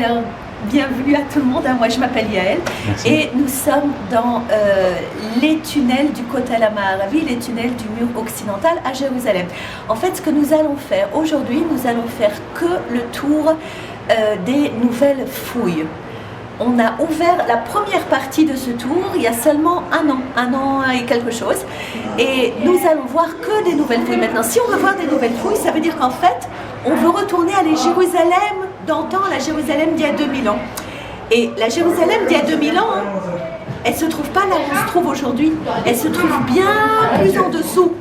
Alors, bienvenue à tout le monde, moi je m'appelle Yael. Merci. Et nous sommes dans les tunnels du Kotel HaMaaravi, les tunnels du mur occidental à Jérusalem. En fait, ce que nous allons faire aujourd'hui, nous allons faire que le tour des nouvelles fouilles. On a ouvert la première partie de ce tour il y a seulement un an et quelque chose. Et nous allons voir que des nouvelles fouilles maintenant. Si on veut voir des nouvelles fouilles, ça veut dire qu'en fait, on veut retourner à la Jérusalem d'antan, la Jérusalem d'il y a 2000 ans. Et la Jérusalem d'il y a 2000 ans, elle ne se trouve pas là où on se trouve aujourd'hui. Elle se trouve bien plus en dessous.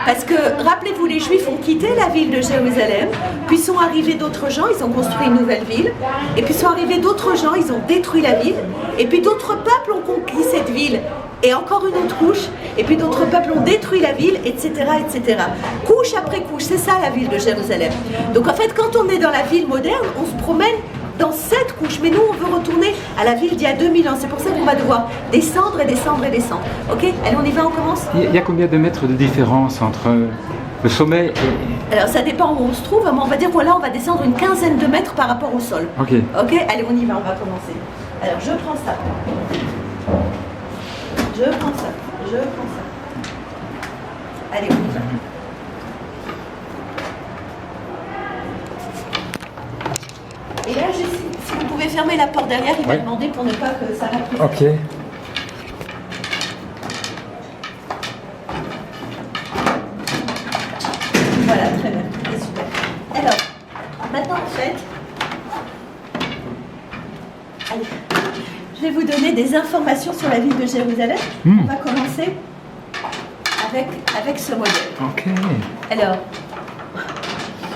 Parce que, rappelez-vous, les Juifs ont quitté la ville de Jérusalem, puis sont arrivés d'autres gens, ils ont construit une nouvelle ville, et puis sont arrivés d'autres gens, ils ont détruit la ville, et puis d'autres peuples ont conquis cette ville, et encore une autre couche, et puis d'autres peuples ont détruit la ville, etc., etc. Couche après couche, c'est ça la ville de Jérusalem. Donc en fait, quand on est dans la ville moderne, on se promène dans cette couche, mais nous on veut retourner à la ville d'il y a 2000 ans, c'est pour ça qu'on va devoir descendre et descendre et descendre. Ok, allez on y va, on commence. Il y a combien de mètres de différence entre le sommet et... Alors ça dépend où on se trouve, mais on va dire que là on va descendre une quinzaine de mètres par rapport au sol. Ok. Ok, allez on y va, on va commencer. Alors je prends ça. Je prends ça. Je prends ça. Allez on y va. Et là, si vous pouvez fermer la porte derrière, il m'a demandé pour ne pas que ça rentre. Ok. Voilà, très bien, c'est super. Alors, maintenant en fait, allez, je vais vous donner des informations sur la ville de Jérusalem. On va commencer avec ce modèle. Ok. Alors,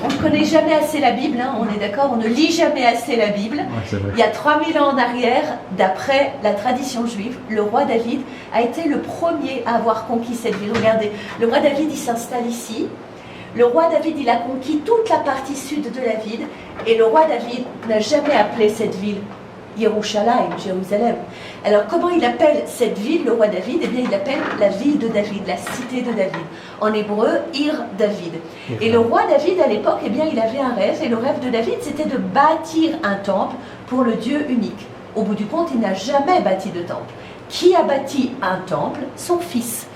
on ne connaît jamais assez la Bible, hein, on est d'accord, on ne lit jamais assez la Bible. Ouais, c'est vrai. Il y a 3000 ans en arrière, d'après la tradition juive, le roi David a été le premier à avoir conquis cette ville. Regardez, le roi David, il s'installe ici. Le roi David, il a conquis toute la partie sud de la ville. Et le roi David n'a jamais appelé cette ville Yerushalayim, Jérusalem. Alors, comment il appelle cette ville, le roi David? Eh bien, il appelle la ville de David, la cité de David. En hébreu, Ir David. Et le roi David, à l'époque, eh bien, il avait un rêve. Et le rêve de David, c'était de bâtir un temple pour le Dieu unique. Au bout du compte, il n'a jamais bâti de temple. Qui a bâti un temple? Son fils,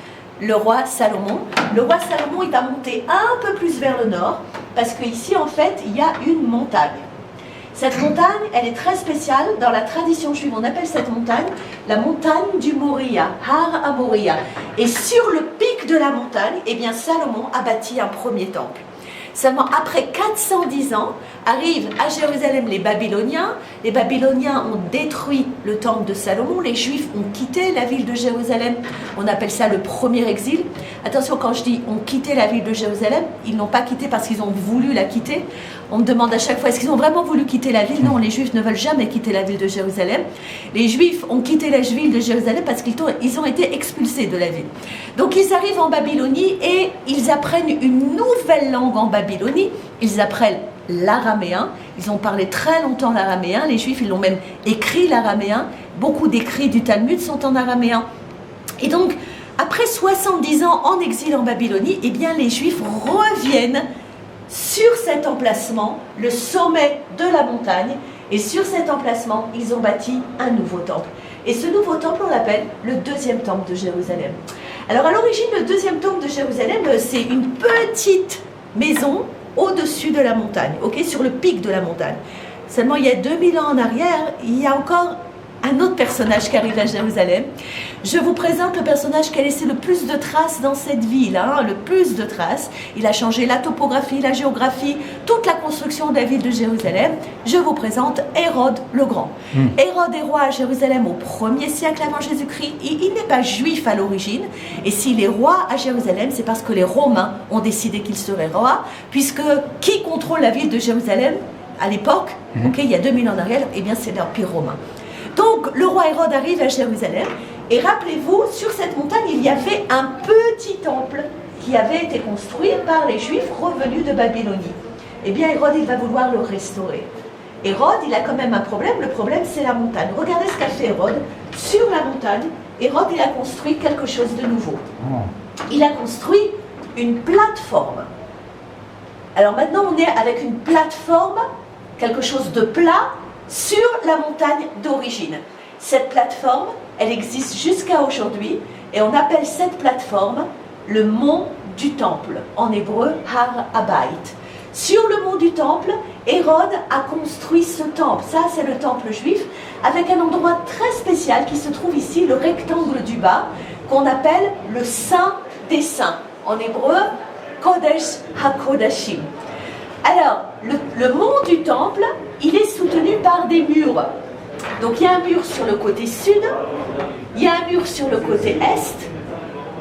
le roi Salomon. Le roi Salomon, il va monter un peu plus vers le nord, parce qu'ici, en fait, il y a une montagne. Cette montagne, elle est très spéciale dans la tradition juive. On appelle cette montagne la montagne du Moriah, Har HaMoriah. Et sur le pic de la montagne, eh bien, Salomon a bâti un premier temple. Seulement après 410 ans, arrivent à Jérusalem les Babyloniens. Les Babyloniens ont détruit le temple de Salomon. Les Juifs ont quitté la ville de Jérusalem. On appelle ça le premier exil. Attention, quand je dis ont quitté la ville de Jérusalem, ils n'ont pas quitté parce qu'ils ont voulu la quitter. On me demande à chaque fois, est-ce qu'ils ont vraiment voulu quitter la ville? Non, les Juifs ne veulent jamais quitter la ville de Jérusalem. Les Juifs ont quitté la ville de Jérusalem parce qu'ils ont été expulsés de la ville. Donc ils arrivent en Babylonie et ils apprennent une nouvelle langue en Babylonie. Ils apprennent l'araméen. Ils ont parlé très longtemps l'araméen. Les Juifs, ils l'ont même écrit l'araméen. Beaucoup d'écrits du Talmud sont en araméen. Et donc, après 70 ans en exil en Babylonie, eh bien les Juifs reviennent sur cet emplacement, le sommet de la montagne, et sur cet emplacement, ils ont bâti un nouveau temple. Et ce nouveau temple, on l'appelle le deuxième temple de Jérusalem. Alors à l'origine, le deuxième temple de Jérusalem, c'est une petite maison au-dessus de la montagne, ok, sur le pic de la montagne. Seulement, il y a 2000 ans en arrière, il y a encore un autre personnage qui arrive à Jérusalem. Je vous présente le personnage qui a laissé le plus de traces dans cette ville, hein, le plus de traces. Il a changé la topographie, la géographie, toute la construction de la ville de Jérusalem. Je vous présente Hérode le Grand. Hérode est roi à Jérusalem au 1er siècle avant Jésus-Christ. Il n'est pas juif à l'origine. Et s'il est roi à Jérusalem, c'est parce que les Romains ont décidé qu'il serait roi, puisque qui contrôle la ville de Jérusalem à l'époque, okay, il y a 2000 ans en arrière, eh bien c'est l'Empire romain. Donc, le roi Hérode arrive à Jérusalem, et rappelez-vous, sur cette montagne, il y avait un petit temple qui avait été construit par les Juifs revenus de Babylonie. Eh bien, Hérode, il va vouloir le restaurer. Hérode, il a quand même un problème, le problème, c'est la montagne. Regardez ce qu'a fait Hérode. Sur la montagne, Hérode, il a construit quelque chose de nouveau. Il a construit une plateforme. Alors maintenant, on est avec une plateforme, quelque chose de plat, sur la montagne d'origine. Cette plateforme, elle existe jusqu'à aujourd'hui et on appelle cette plateforme le mont du Temple, en hébreu Har Habayit. Sur le mont du Temple, Hérode a construit ce temple. Ça, c'est le temple juif, avec un endroit très spécial qui se trouve ici, le rectangle du bas, qu'on appelle le Saint des Saints. En hébreu, Kodesh HaKodashim. Alors, le mont du Temple, il est soutenu par des murs. Donc, il y a un mur sur le côté sud, il y a un mur sur le côté est.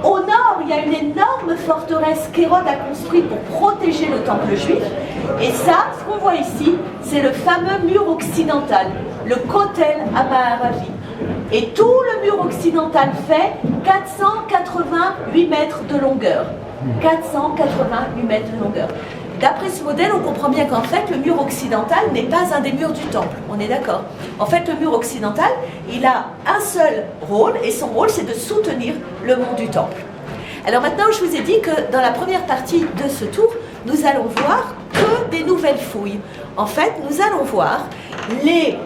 Au nord, il y a une énorme forteresse qu'Hérode a construite pour protéger le temple juif. Et ça, ce qu'on voit ici, c'est le fameux mur occidental, le Kotel HaMaaravi. Et tout le mur occidental fait 488 mètres de longueur. 488 mètres de longueur. D'après ce modèle, on comprend bien qu'en fait, le mur occidental n'est pas un des murs du temple. On est d'accord? En fait, le mur occidental, il a un seul rôle, et son rôle, c'est de soutenir le mont du temple. Alors maintenant, je vous ai dit que dans la première partie de ce tour, nous allons voir que des nouvelles fouilles. En fait, nous allons voir les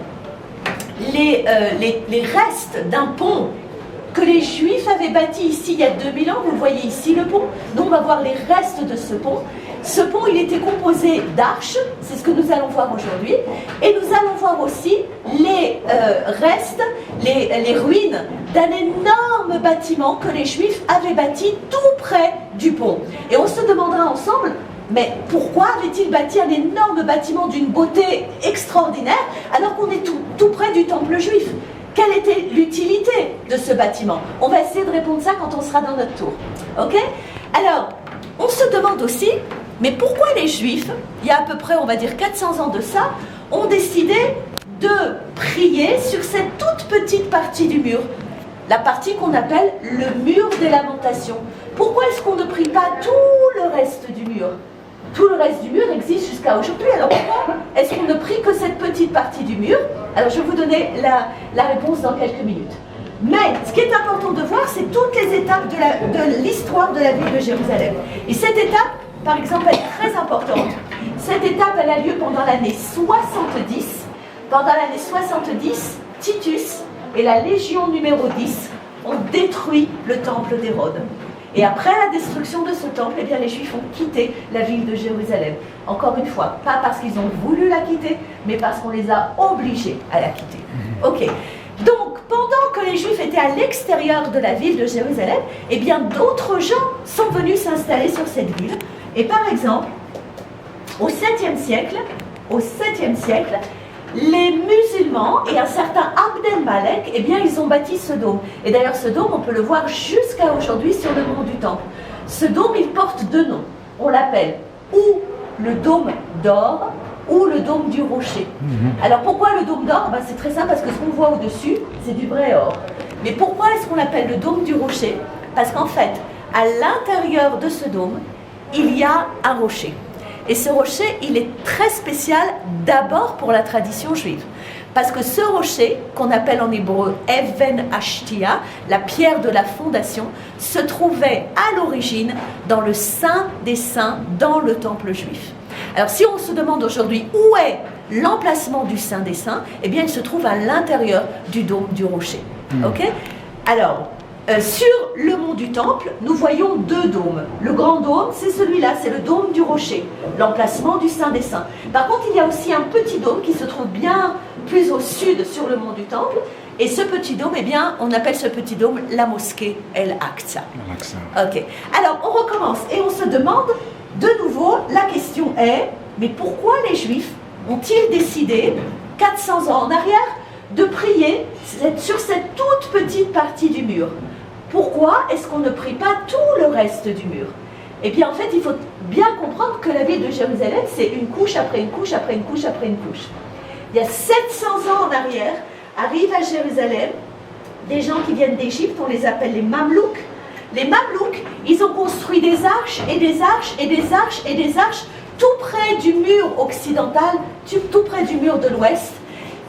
restes d'un pont que les Juifs avaient bâti ici il y a 2000 ans. Vous le voyez ici, le pont. Donc, on va voir les restes de ce pont. Ce pont, il était composé d'arches, c'est ce que nous allons voir aujourd'hui, et nous allons voir aussi les restes, les ruines d'un énorme bâtiment que les Juifs avaient bâti tout près du pont. Et on se demandera ensemble, mais pourquoi avait-il bâti un énorme bâtiment d'une beauté extraordinaire alors qu'on est tout près du temple juif? Quelle était l'utilité de ce bâtiment? On va essayer de répondre ça quand on sera dans notre tour. Ok? Alors, on se demande aussi, mais pourquoi les Juifs, il y a à peu près, on va dire 400 ans de ça, ont décidé de prier sur cette toute petite partie du mur, la partie qu'on appelle le mur des lamentations? Pourquoi est-ce qu'on ne prie pas tout le reste du mur? Tout le reste du mur existe jusqu'à aujourd'hui. Alors pourquoi est-ce qu'on ne prie que cette petite partie du mur? Alors je vais vous donner la réponse dans quelques minutes. Mais ce qui est important de voir, c'est toutes les étapes de l'histoire de la ville de Jérusalem. Et cette étape, par exemple, elle est très importante. Cette étape, elle a lieu pendant l'année 70. Pendant l'année 70, Titus et la légion numéro 10 ont détruit le temple d'Hérode. Et après la destruction de ce temple, eh bien, les Juifs ont quitté la ville de Jérusalem. Encore une fois, pas parce qu'ils ont voulu la quitter, mais parce qu'on les a obligés à la quitter. Ok. Donc, pendant que les Juifs étaient à l'extérieur de la ville de Jérusalem, eh bien, d'autres gens sont venus s'installer sur cette ville. Et par exemple, au 7e siècle, les musulmans et un certain Abd-el-Malek, eh bien, ils ont bâti ce dôme. Et d'ailleurs, ce dôme, on peut le voir jusqu'à aujourd'hui sur le mont du Temple. Ce dôme, il porte deux noms. On l'appelle ou le dôme d'or ou le dôme du rocher. Alors, pourquoi le dôme d'or? C'est très simple, parce que ce qu'on voit au-dessus, c'est du vrai or. Mais pourquoi est-ce qu'on l'appelle le dôme du rocher? Parce qu'en fait, à l'intérieur de ce dôme, il y a un rocher. Et ce rocher, il est très spécial d'abord pour la tradition juive. Parce que ce rocher, qu'on appelle en hébreu Even Ashtia, la pierre de la fondation, se trouvait à l'origine dans le Saint des Saints, dans le temple juif. Alors si on se demande aujourd'hui où est l'emplacement du Saint des Saints, eh bien il se trouve à l'intérieur du dôme du rocher. Ok? Alors, sur le mont du Temple, nous voyons deux dômes. Le grand dôme, c'est celui-là, c'est le dôme du rocher, l'emplacement du Saint des Saints. Par contre, il y a aussi un petit dôme qui se trouve bien plus au sud sur le mont du Temple. Et ce petit dôme, eh bien, on appelle ce petit dôme la mosquée El-Aqsa. Ok. Alors, on recommence et on se demande de nouveau, la question est, mais pourquoi les Juifs ont-ils décidé, 400 ans en arrière, de prier sur cette toute petite partie du mur? Pourquoi est-ce qu'on ne prie pas tout le reste du mur? Eh bien, en fait, il faut bien comprendre que la ville de Jérusalem, c'est une couche après une couche, après une couche, après une couche. Il y a 700 ans en arrière, arrivent à Jérusalem des gens qui viennent d'Égypte, on les appelle les Mamelouks. Les Mamelouks, ils ont construit des arches et des arches et des arches et des arches tout près du mur occidental, tout près du mur de l'ouest.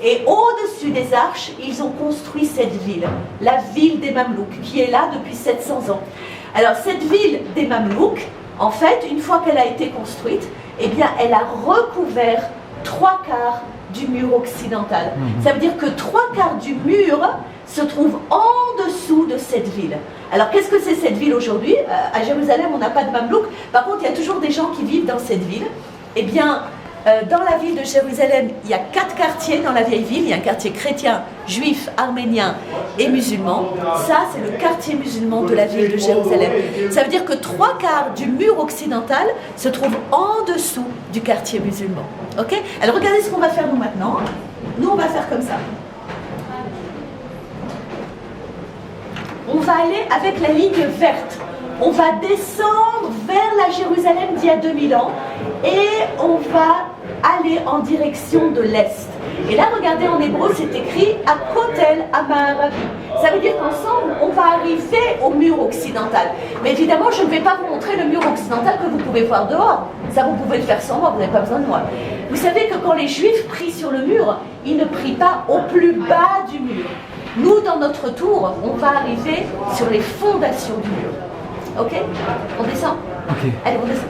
Et au-dessus des arches, ils ont construit cette ville, la ville des Mamelouks, qui est là depuis 700 ans. Alors cette ville des Mamelouks, en fait, une fois qu'elle a été construite, eh bien, elle a recouvert 3/4 du mur occidental. Ça veut dire que 3/4 du mur se trouve en dessous de cette ville. Alors qu'est-ce que c'est cette ville aujourd'hui? À Jérusalem, on n'a pas de Mamelouk. Par contre, il y a toujours des gens qui vivent dans cette ville. Eh bien, dans la ville de Jérusalem, il y a 4 quartiers dans la vieille ville. Il y a un quartier chrétien, juif, arménien et musulman. Ça, c'est le quartier musulman de la ville de Jérusalem. Ça veut dire que 3/4 du mur occidental se trouve en dessous du quartier musulman. Ok? Alors regardez ce qu'on va faire nous maintenant. Nous, on va faire comme ça. On va aller avec la ligne verte. On va descendre vers la Jérusalem d'il y a 2000 ans et on va aller en direction de l'Est. Et là, regardez, en hébreu, c'est écrit « à Kotel Amaravi ». Ça veut dire qu'ensemble, on va arriver au mur occidental. Mais évidemment, je ne vais pas vous montrer le mur occidental que vous pouvez voir dehors. Ça, vous pouvez le faire sans moi, vous n'avez pas besoin de moi. Vous savez que quand les Juifs prient sur le mur, ils ne prient pas au plus bas du mur. Nous, dans notre tour, on va arriver sur les fondations du mur. Ok? On descend? Ok. Allez, on descend.